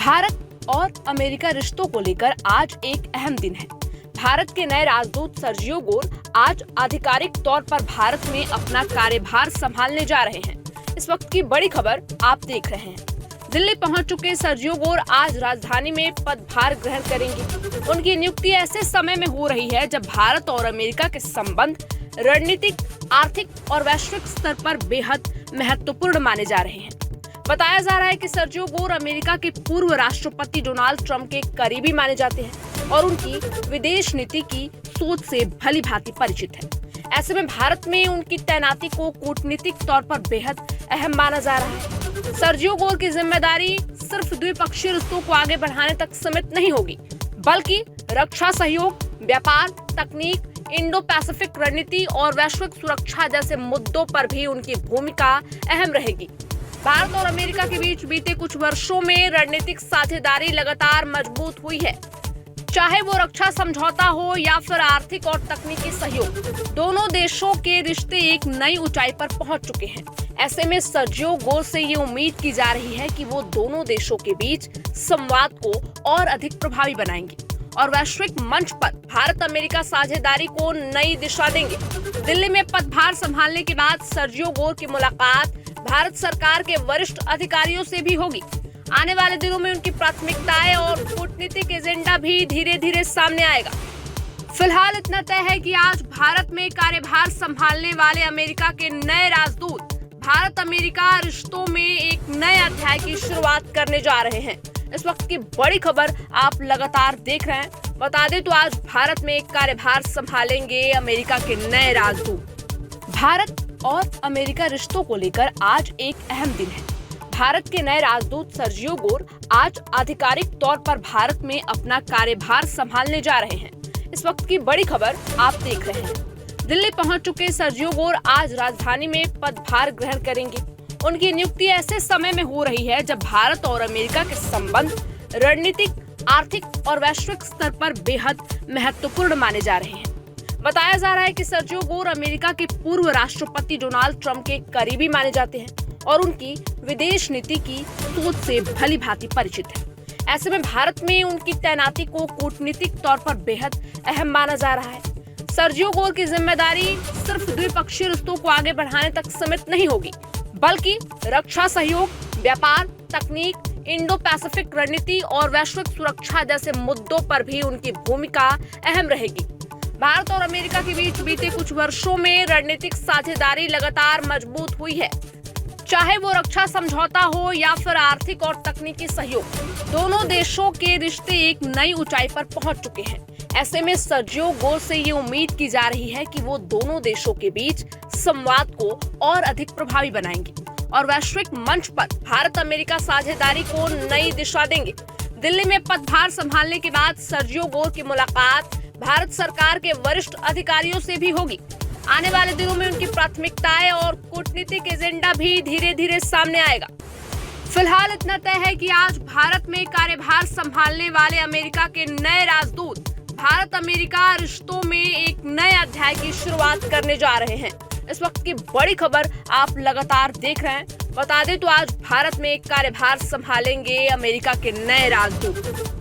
भारत और अमेरिका रिश्तों को लेकर आज एक अहम दिन है। भारत के नए राजदूत सर्जियो गोर आज आधिकारिक तौर पर भारत में अपना कार्यभार संभालने जा रहे हैं। इस वक्त की बड़ी खबर आप देख रहे हैं। दिल्ली पहुंच चुके सर्जियो गोर आज राजधानी में पदभार ग्रहण करेंगे। उनकी नियुक्ति ऐसे समय में हो रही है जब भारत और अमेरिका के संबंध रणनीतिक, आर्थिक और वैश्विक स्तर पर बेहद महत्वपूर्ण माने जा रहे हैं। बताया जा रहा है कि सर्जियो गोर अमेरिका के पूर्व राष्ट्रपति डोनाल्ड ट्रंप के करीबी माने जाते हैं और उनकी विदेश नीति की सोच से भली भांति परिचित है। ऐसे में भारत में उनकी तैनाती को कूटनीतिक तौर पर बेहद अहम माना जा रहा है। सर्जियो गोर की जिम्मेदारी सिर्फ द्विपक्षीय रिश्तों को आगे बढ़ाने तक सीमित नहीं होगी, बल्कि रक्षा सहयोग, व्यापार, तकनीक, इंडो पैसिफिक रणनीति और वैश्विक सुरक्षा जैसे मुद्दों पर भी उनकी भूमिका अहम रहेगी। भारत और अमेरिका के बीच बीते कुछ वर्षों में रणनीतिक साझेदारी लगातार मजबूत हुई है, चाहे वो रक्षा समझौता हो या फिर आर्थिक और तकनीकी सहयोग। दोनों देशों के रिश्ते एक नई ऊंचाई पर पहुंच चुके हैं। ऐसे में सर्जियो गोर से ये उम्मीद की जा रही है कि वो दोनों देशों के बीच संवाद को और अधिक प्रभावी बनाएंगे और वैश्विक मंच पर भारत अमेरिका साझेदारी को नई दिशा देंगे। दिल्ली में पदभार संभालने के बाद सर्जियो गोर की मुलाकात भारत सरकार के वरिष्ठ अधिकारियों से भी होगी। आने वाले दिनों में उनकी प्राथमिकताएं और कूटनीतिक एजेंडा भी धीरे धीरे सामने आएगा। फिलहाल इतना तय है कि आज भारत में कार्यभार संभालने वाले अमेरिका के नए राजदूत भारत अमेरिका रिश्तों में एक नए अध्याय की शुरुआत करने जा रहे हैं। इस वक्त की बड़ी खबर आप लगातार देख रहे हैं। बता दें तो आज भारत में एक कार्यभार संभालेंगे अमेरिका के नए राजदूत। भारत और अमेरिका रिश्तों को लेकर आज एक अहम दिन है। भारत के नए राजदूत सर्जियो गोर आज आधिकारिक तौर पर भारत में अपना कार्यभार संभालने जा रहे हैं। इस वक्त की बड़ी खबर आप देख रहे हैं। दिल्ली पहुंच चुके सर्जियो गोर आज राजधानी में पदभार ग्रहण करेंगे। उनकी नियुक्ति ऐसे समय में हो रही है जब भारत और अमेरिका के संबंध रणनीतिक, आर्थिक और वैश्विक स्तर पर बेहद महत्वपूर्ण माने जा रहे हैं। बताया जा रहा है कि सर्जियो गोर अमेरिका के पूर्व राष्ट्रपति डोनाल्ड ट्रंप के करीबी माने जाते हैं और उनकी विदेश नीति की सोच से भली भांति परिचित है। ऐसे में भारत में उनकी तैनाती को कूटनीतिक तौर पर बेहद अहम माना जा रहा है। सर्जियो गोर की जिम्मेदारी सिर्फ द्विपक्षीय रिश्तों को आगे बढ़ाने तक सीमित नहीं होगी, बल्कि रक्षा सहयोग, व्यापार, तकनीक, इंडो पैसिफिक रणनीति और वैश्विक सुरक्षा जैसे मुद्दों पर भी उनकी भूमिका अहम रहेगी। भारत और अमेरिका के बीच बीते कुछ वर्षों में रणनीतिक साझेदारी लगातार मजबूत हुई है, चाहे वो रक्षा समझौता हो या फिर आर्थिक और तकनीकी सहयोग। दोनों देशों के रिश्ते एक नई ऊंचाई पर पहुंच चुके हैं। ऐसे में सर्जियो गोर से ये उम्मीद की जा रही है कि वो दोनों देशों के बीच संवाद को और अधिक प्रभावी बनाएंगे और वैश्विक मंच पर भारत अमेरिका साझेदारी को नई दिशा देंगे। दिल्ली में पदभार संभालने के बाद सर्जियो गोर की मुलाकात भारत सरकार के वरिष्ठ अधिकारियों से भी होगी। आने वाले दिनों में उनकी प्राथमिकताएं और कूटनीतिक एजेंडा भी धीरे धीरे सामने आएगा। फिलहाल इतना तय है कि आज भारत में कार्यभार संभालने वाले अमेरिका के नए राजदूत भारत अमेरिका रिश्तों में एक नए अध्याय की शुरुआत करने जा रहे हैं। इस वक्त की बड़ी खबर आप लगातार देख रहे हैं। बता दें तो आज भारत में एक कार्यभार संभालेंगे अमेरिका के नए राजदूत।